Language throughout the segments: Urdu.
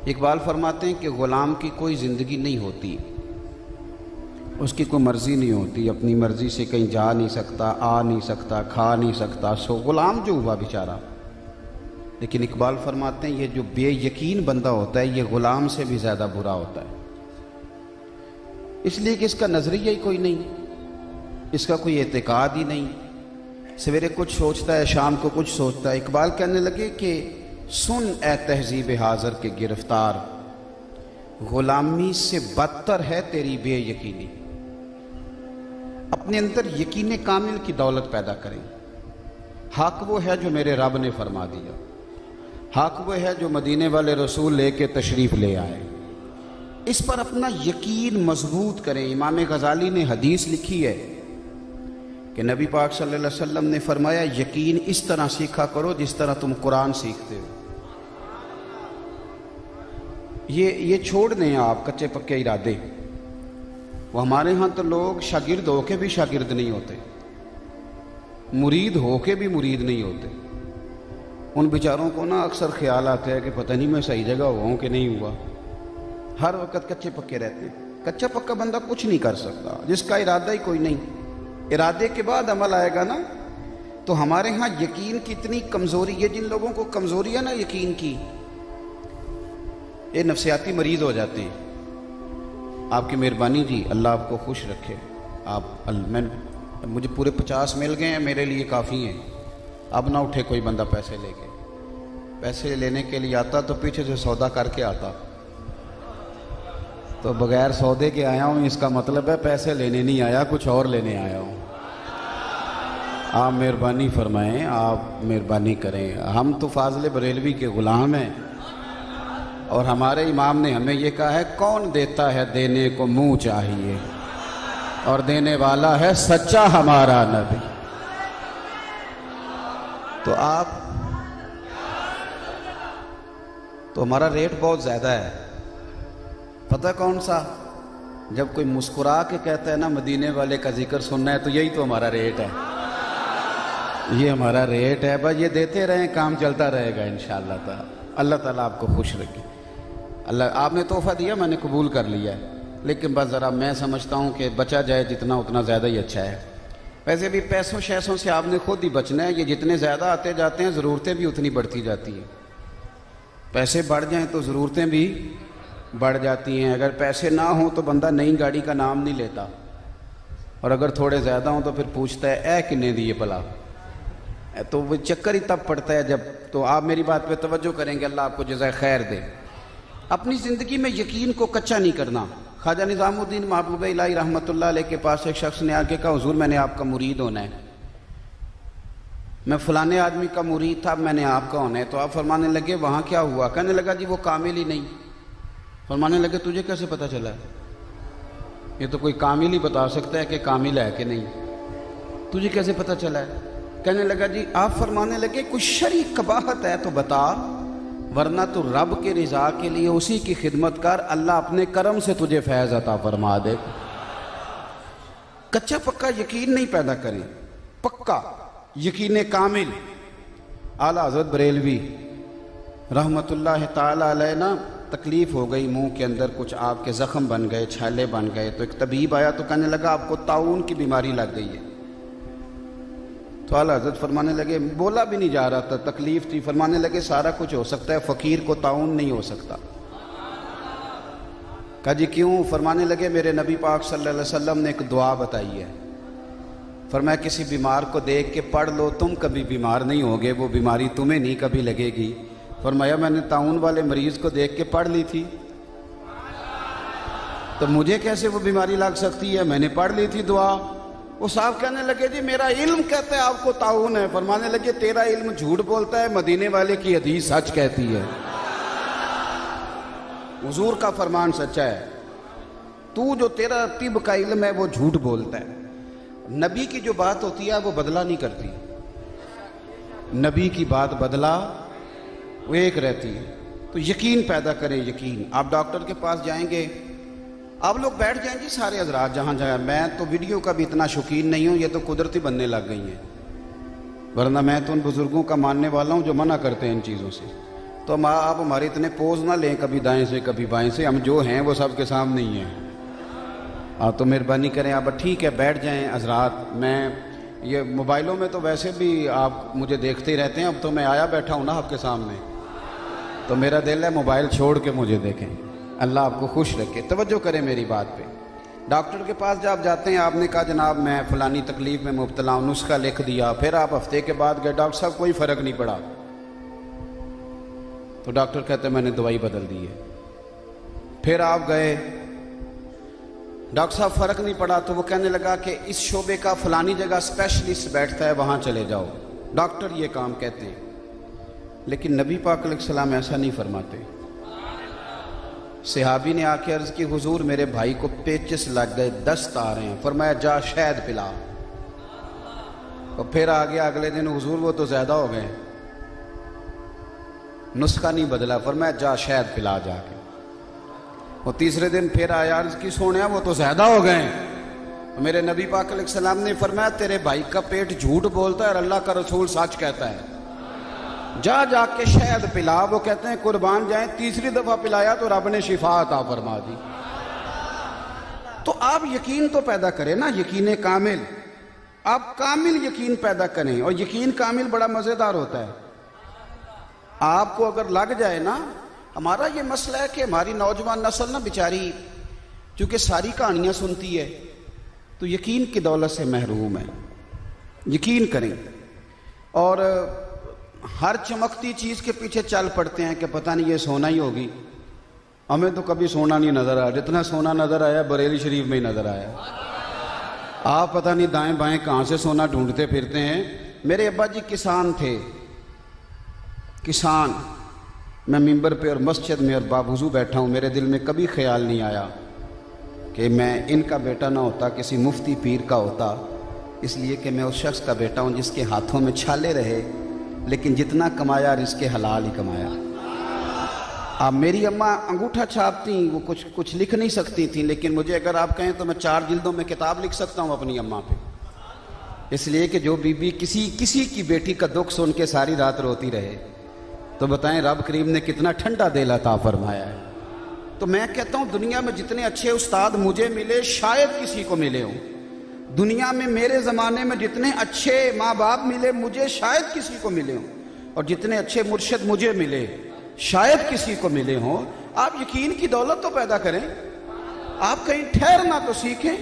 اقبال فرماتے ہیں کہ غلام کی کوئی زندگی نہیں ہوتی، اس کی کوئی مرضی نہیں ہوتی، اپنی مرضی سے کہیں جا نہیں سکتا، آ نہیں سکتا، کھا نہیں سکتا، سو غلام جو ہوا بیچارہ۔ لیکن اقبال فرماتے ہیں یہ جو بے یقین بندہ ہوتا ہے یہ غلام سے بھی زیادہ برا ہوتا ہے، اس لیے کہ اس کا نظریہ ہی کوئی نہیں، اس کا کوئی اعتقاد ہی نہیں، سویرے کچھ سوچتا ہے، شام کو کچھ سوچتا ہے۔ اقبال کہنے لگے کہ سن اے تہذیب حاضر کے گرفتار، غلامی سے بدتر ہے تیری بے یقینی۔ اپنے اندر یقین کامل کی دولت پیدا کریں۔ حق وہ ہے جو میرے رب نے فرما دیا، حق وہ ہے جو مدینے والے رسول لے کے تشریف لے آئے، اس پر اپنا یقین مضبوط کریں۔ امام غزالی نے حدیث لکھی ہے کہ نبی پاک صلی اللہ علیہ وسلم نے فرمایا یقین اس طرح سیکھا کرو جس طرح تم قرآن سیکھتے ہو۔ یہ چھوڑ دیں آپ کچے پکے ارادے۔ وہ ہمارے ہاں تو لوگ شاگرد ہو کے بھی شاگرد نہیں ہوتے، مرید ہو کے بھی مرید نہیں ہوتے۔ ان بیچاروں کو نا اکثر خیال آتا ہے کہ پتہ نہیں میں صحیح جگہ ہوا ہوں کہ نہیں ہوا، ہر وقت کچے پکے رہتے ہیں۔ کچا پکا بندہ کچھ نہیں کر سکتا جس کا ارادہ ہی کوئی نہیں۔ ارادے کے بعد عمل آئے گا نا۔ تو ہمارے ہاں یقین کی اتنی کمزوری ہے، جن لوگوں کو کمزوری ہے نا یقین کی، یہ نفسیاتی مریض ہو جاتے ہیں۔ آپ کی مہربانی جی، اللہ آپ کو خوش رکھے۔ مجھے پورے 50 مل گئے ہیں، میرے لیے کافی ہیں۔ اب نہ اٹھے کوئی بندہ پیسے لے کے، پیسے لینے کے لیے آتا تو پیچھے سے سودا کر کے آتا، تو بغیر سودے کے آیا ہوں اس کا مطلب ہے پیسے لینے نہیں آیا، کچھ اور لینے آیا ہوں۔ آپ مہربانی فرمائیں، آپ مہربانی کریں۔ ہم تو فاضل بریلوی کے غلام ہیں، اور ہمارے امام نے ہمیں یہ کہا ہے کون دیتا ہے دینے کو منہ چاہیے، اور دینے والا ہے سچا ہمارا نبی۔ تو ہمارا ریٹ بہت زیادہ ہے، پتہ کون سا؟ جب کوئی مسکرا کے کہتا ہے نا مدینے والے کا ذکر سننا ہے تو یہی تو ہمارا ریٹ ہے، یہ ہمارا ریٹ ہے۔ بس یہ دیتے رہیں، کام چلتا رہے گا انشاءاللہ تعالی۔ اللہ تعالیٰ آپ کو خوش رکھے۔ اللہ، آپ نے تحفہ دیا، میں نے قبول کر لیا ہے، لیکن بس ذرا میں سمجھتا ہوں کہ بچا جائے جتنا اتنا زیادہ ہی اچھا ہے۔ ویسے بھی پیسوں شیسوں سے آپ نے خود ہی بچنا ہے، یہ جتنے زیادہ آتے جاتے ہیں ضرورتیں بھی اتنی بڑھتی جاتی ہیں۔ پیسے بڑھ جائیں تو ضرورتیں بھی بڑھ جاتی ہیں۔ اگر پیسے نہ ہوں تو بندہ نئی گاڑی کا نام نہیں لیتا، اور اگر تھوڑے زیادہ ہوں تو پھر پوچھتا ہے اے کنے دیے بلا، تو وہ چکر ہی تب پڑتا ہے جب۔ تو آپ میری بات پہ توجہ کریں گے، اللہ آپ کو جزائے خیر دے۔ اپنی زندگی میں یقین کو کچا نہیں کرنا۔ خواجہ نظام الدین محبوب الہی رحمۃ اللہ علیہ کے پاس ایک شخص نے آ کے کہا حضور میں نے آپ کا مرید ہونا ہے، میں فلانے آدمی کا مرید تھا، میں نے آپ کا ہونا ہے۔ تو آپ فرمانے لگے وہاں کیا ہوا؟ کہنے لگا جی وہ کامل ہی نہیں۔ فرمانے لگے تجھے کیسے پتہ چلا ہے؟ یہ تو کوئی کامل ہی بتا سکتا ہے کہ کامل ہے کہ نہیں، تجھے کیسے پتہ چلا ہے؟ کہنے لگا جی آپ فرمانے لگے کوئی شرعی قباحت ہے تو بتا، ورنہ تو رب کے رضا کے لیے اسی کی خدمت کر، اللہ اپنے کرم سے تجھے فیض عطا فرما دے۔ کچا پکا یقین نہیں پیدا کریں، پکا یقین کامل۔ اعلیٰ حضرت بریلوی رحمت اللہ تعالی علیہ نا تکلیف ہو گئی، منہ کے اندر کچھ آپ کے زخم بن گئے، چھالے بن گئے، تو ایک طبیب آیا تو کہنے لگا آپ کو طاعون کی بیماری لگ گئی ہے۔ تو اعلیٰ حضرت فرمانے لگے بولا بھی نہیں جا رہا تھا، تکلیف تھی، فرمانے لگے سارا کچھ ہو سکتا ہے، فقیر کو طاعون نہیں ہو سکتا۔ کہا جی کیوں؟ فرمانے لگے میرے نبی پاک صلی اللہ علیہ وسلم نے ایک دعا بتائی ہے، فرمایا کسی بیمار کو دیکھ کے پڑھ لو، تم کبھی بیمار نہیں ہوگے، وہ بیماری تمہیں نہیں کبھی لگے گی۔ فرمایا میں نے طاعون والے مریض کو دیکھ کے پڑھ لی تھی، تو مجھے کیسے وہ بیماری لگ سکتی ہے؟ میں نے پڑھ لی تھی دعا۔ وہ صاحب کہنے لگے جی میرا علم کہتا ہے آپ کو طاعون ہے۔ فرمانے لگے تیرا علم جھوٹ بولتا ہے، مدینے والے کی حدیث سچ کہتی ہے، حضور کا فرمان سچا ہے، تو جو تیرا طب کا علم ہے وہ جھوٹ بولتا ہے۔ نبی کی جو بات ہوتی ہے وہ بدلہ نہیں کرتی، نبی کی بات بدلہ وہ ایک رہتی ہے۔ تو یقین پیدا کریں، یقین۔ آپ ڈاکٹر کے پاس جائیں گے، آپ لوگ بیٹھ جائیں جی سارے حضرات جہاں جائیں، میں تو ویڈیو کا بھی اتنا شوقین نہیں ہوں، یہ تو قدرتی بننے لگ گئی ہیں، ورنہ میں تو ان بزرگوں کا ماننے والا ہوں جو منع کرتے ہیں ان چیزوں سے۔ تو آپ ہمارے اتنے پوز نہ لیں کبھی دائیں سے کبھی بائیں سے، ہم جو ہیں وہ سب کے سامنے ہی ہیں۔ آپ تو مہربانی کریں، آپ ٹھیک ہے بیٹھ جائیں حضرات۔ میں یہ موبائلوں میں تو ویسے بھی آپ مجھے دیکھتے ہی رہتے ہیں، اب تو میں آیا بیٹھا ہوں نا آپ کے سامنے، تو میرا دل ہے موبائل چھوڑ کے مجھے دیکھیں۔ اللہ آپ کو خوش رکھے۔ توجہ کریں میری بات پہ۔ ڈاکٹر کے پاس جب آپ جاتے ہیں، آپ نے کہا جناب میں فلانی تکلیف میں مبتلا ہوں، نسخہ لکھ دیا، پھر آپ ہفتے کے بعد گئے، ڈاکٹر صاحب کوئی فرق نہیں پڑا، تو ڈاکٹر کہتے ہیں میں نے دوائی بدل دی ہے۔ پھر آپ گئے، ڈاکٹر صاحب فرق نہیں پڑا، تو وہ کہنے لگا کہ اس شعبے کا فلانی جگہ اسپیشلسٹ بیٹھتا ہے، وہاں چلے جاؤ۔ ڈاکٹر یہ کام کہتے ہیں، لیکن نبی پاک علیہ السلام ایسا نہیں فرماتے۔ صحابی نے آ کے عرض کی حضور میرے بھائی کو پیچس لگ گئے، دست آ رہے ہیں، فرمایا جا شہد پلا۔ اور پھر آ گیا اگلے دن، حضور وہ تو زیادہ ہو گئے، نسخہ نہیں بدلا، فرمایا جا شہد پلا جا کے۔ وہ تیسرے دن پھر آیا، عرض کی سونیا وہ تو زیادہ ہو گئے۔ میرے نبی پاک علیہ السلام نے فرمایا تیرے بھائی کا پیٹ جھوٹ بولتا ہے اور اللہ کا رسول سچ کہتا ہے، جا جا کے شہد پلا۔ وہ کہتے ہیں قربان جائیں، تیسری دفعہ پلایا تو رب نے شفا عطا فرما دی۔ تو آپ یقین تو پیدا کریں نا، یقین کامل، آپ کامل یقین پیدا کریں، اور یقین کامل بڑا مزیدار ہوتا ہے۔ آپ کو اگر لگ جائے نا، ہمارا یہ مسئلہ ہے کہ ہماری نوجوان نسل نا بیچاری چونکہ ساری کہانیاں سنتی ہے تو یقین کی دولت سے محروم ہے۔ یقین کریں، اور ہر چمکتی چیز کے پیچھے چل پڑتے ہیں کہ پتہ نہیں یہ سونا ہی ہوگی۔ ہمیں تو کبھی سونا نہیں نظر آیا، جتنا سونا نظر آیا بریلی شریف میں ہی نظر آیا۔ آپ پتہ نہیں دائیں بائیں کہاں سے سونا ڈھونڈتے پھرتے ہیں۔ میرے ابا جی کسان تھے، کسان۔ میں ممبر پہ اور مسجد میں اور باوضو بیٹھا ہوں، میرے دل میں کبھی خیال نہیں آیا کہ میں ان کا بیٹا نہ ہوتا، کسی مفتی پیر کا ہوتا، اس لیے کہ میں اس شخص کا بیٹا ہوں جس کے ہاتھوں میں چھالے رہے لیکن جتنا کمایا رزق حلال ہی کمایا۔ آپ میری اماں انگوٹھا چھاپتی، وہ کچھ لکھ نہیں سکتی تھیں، لیکن مجھے اگر آپ کہیں تو میں 4 جلدوں میں کتاب لکھ سکتا ہوں اپنی اماں پہ، اس لیے کہ جو بی بی کسی کی بیٹی کا دکھ سن کے ساری رات روتی رہے، تو بتائیں رب کریم نے کتنا ٹھنڈا دل عطا فرمایا ہے۔ تو میں کہتا ہوں دنیا میں جتنے اچھے استاد مجھے ملے شاید کسی کو ملے ہوں، دنیا میں میرے زمانے میں جتنے اچھے ماں باپ ملے مجھے شاید کسی کو ملے ہوں، اور جتنے اچھے مرشد مجھے ملے شاید کسی کو ملے ہوں۔ آپ یقین کی دولت تو پیدا کریں، آپ کہیں ٹھہرنا تو سیکھیں۔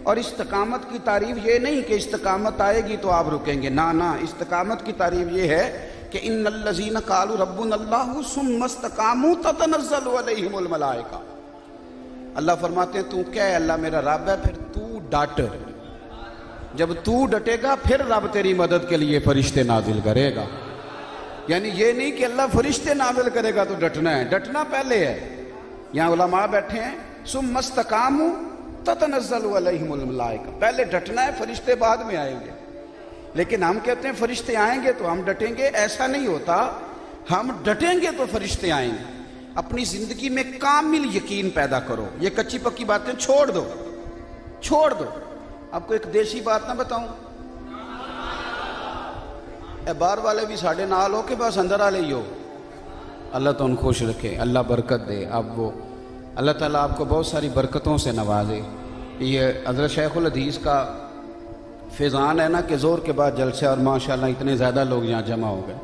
اور استقامت کی تعریف یہ نہیں کہ استقامت آئے گی تو آپ رکیں گے، نہ، استقامت کی تعریف یہ ہے کہ ان الذین قالوا ربنا اللہ ثم استقاموا تتنزل علیہم الملائکہ۔ اللہ فرماتے ہیں تو کہہ اللہ میرا رب ہے، پھر تو ڈٹ، جب تو ڈٹے گا پھر رب تیری مدد کے لیے فرشتے نازل کرے گا۔ یعنی یہ نہیں کہ اللہ فرشتے نازل کرے گا تو ڈٹنا ہے، ڈٹنا پہلے ہے۔ یہاں علماء بیٹھے ہیں، ثم استقاموا تتنزل علیہم الملائکہ، پہلے ڈٹنا ہے، فرشتے بعد میں آئیں گے۔ لیکن ہم کہتے ہیں فرشتے آئیں گے تو ہم ڈٹیں گے، ایسا نہیں ہوتا، ہم ڈٹیں گے تو فرشتے آئیں گے۔ اپنی زندگی میں کامل یقین پیدا کرو، یہ کچی پکی باتیں چھوڑ دو۔ آپ کو ایک دیسی بات نہ بتاؤں، اے باہر والے بھی ساڑھے نال ہو کہ بس اندر آ لئی ہو، اللہ تو ان خوش رکھے، اللہ برکت دے۔ اب وہ اللہ تعالیٰ آپ کو بہت ساری برکتوں سے نوازے۔ یہ حضرت شیخ الحدیث کا فیضان ہے نا کہ زور کے بعد جلسے، اور ماشاءاللہ اتنے زیادہ لوگ یہاں جمع ہو گئے،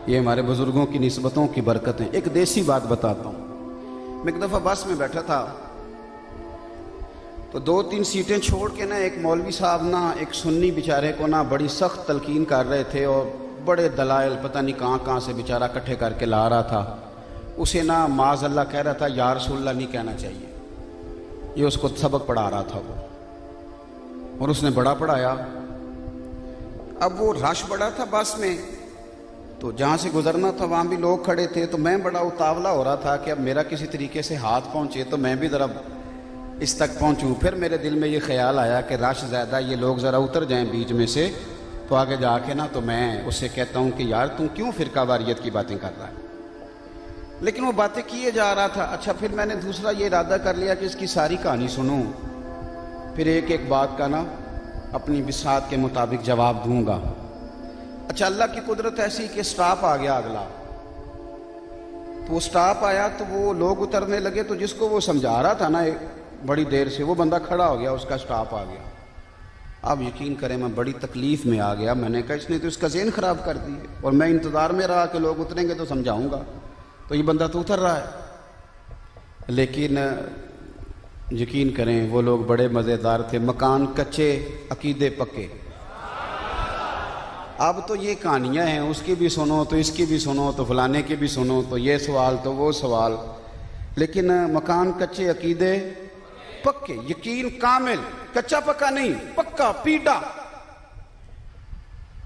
یہ ہمارے بزرگوں کی نسبتوں کی برکت ہیں۔ ایک دیسی بات بتاتا ہوں، میں ایک دفعہ بس میں بیٹھا تھا تو 2-3 سیٹیں چھوڑ کے نا ایک مولوی صاحب نا ایک سنی بیچارے کو نا بڑی سخت تلقین کر رہے تھے، اور بڑے دلائل پتہ نہیں کہاں سے بیچارہ اکٹھے کر کے لا رہا تھا۔ اسے نا معاذ اللہ کہہ رہا تھا یا رسول اللہ نہیں کہنا چاہیے، یہ اس کو سبق پڑھا رہا تھا وہ، اور اس نے بڑا پڑھایا۔ اب وہ رش بڑا تھا بس میں، تو جہاں سے گزرنا تھا وہاں بھی لوگ کھڑے تھے، تو میں بڑا اتاولا ہو رہا تھا کہ اب میرا کسی طریقے سے ہاتھ پہنچے تو میں بھی ذرا اس تک پہنچوں۔ پھر میرے دل میں یہ خیال آیا کہ رش زیادہ، یہ لوگ ذرا اتر جائیں بیچ میں سے، تو آگے جا کے نا تو میں اس سے کہتا ہوں کہ یار تم کیوں فرقہ واریت کی باتیں کر رہا ہے، لیکن وہ باتیں کیے جا رہا تھا۔ اچھا پھر میں نے دوسرا یہ ارادہ کر لیا کہ اس کی ساری کہانی سنوں، پھر ایک ایک بات کا نا اپنی بساط کے مطابق جواب دوں گا۔ اچھا اللہ کی قدرت ایسی کہ سٹاپ آ گیا اگلا، تو وہ سٹاپ آیا تو وہ لوگ اترنے لگے، تو جس کو وہ سمجھا رہا تھا نا بڑی دیر سے، وہ بندہ کھڑا ہو گیا، اس کا سٹاپ آ گیا۔ آپ یقین کریں میں بڑی تکلیف میں آ گیا، میں نے کہا اس نے تو اس کا ذہن خراب کر دی ہے، اور میں انتظار میں رہا کہ لوگ اتریں گے تو سمجھاؤں گا، تو یہ بندہ تو اتر رہا ہے۔ لیکن یقین کریں وہ لوگ بڑے مزیدار تھے، مکان کچے عقیدے پکے۔ اب تو یہ کہانیاں ہیں، اس کی بھی سنو تو اس کی بھی سنو تو فلانے کی بھی سنو، تو یہ سوال تو وہ سوال، لیکن مکان کچے عقیدے پکے، یقین کامل، کچا پکا نہیں، پکا پیڈا۔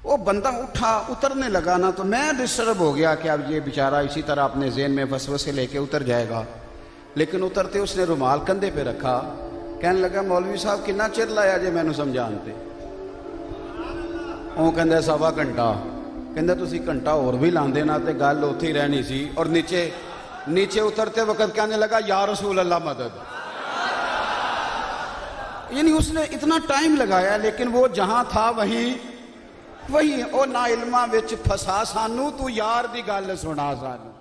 وہ بندہ اٹھا اترنے لگا نا، تو میں ڈسٹرب ہو گیا کہ اب یہ بیچارہ اسی طرح اپنے ذہن میں وسوسے لے کے اتر جائے گا۔ لیکن اترتے اس نے رومال کندھے پہ رکھا، کہنے لگا مولوی صاحب کتنا چر لایا جے مینوں سمجھانتے؟ وہ کہندا سوا گھنٹہ، کہندا تسی گھنٹہ اور بھی لاندے نا تے گل اوتھے ہی رہنی سی۔ اور نیچے اترتے وقت کہنے لگا یا رسول اللہ مدد۔ یعنی اس نے اتنا ٹائم لگایا، لیکن وہ جہاں تھا وہی او نا علماں وچ پھسا سانو، تو یار دی گل سنا سانو۔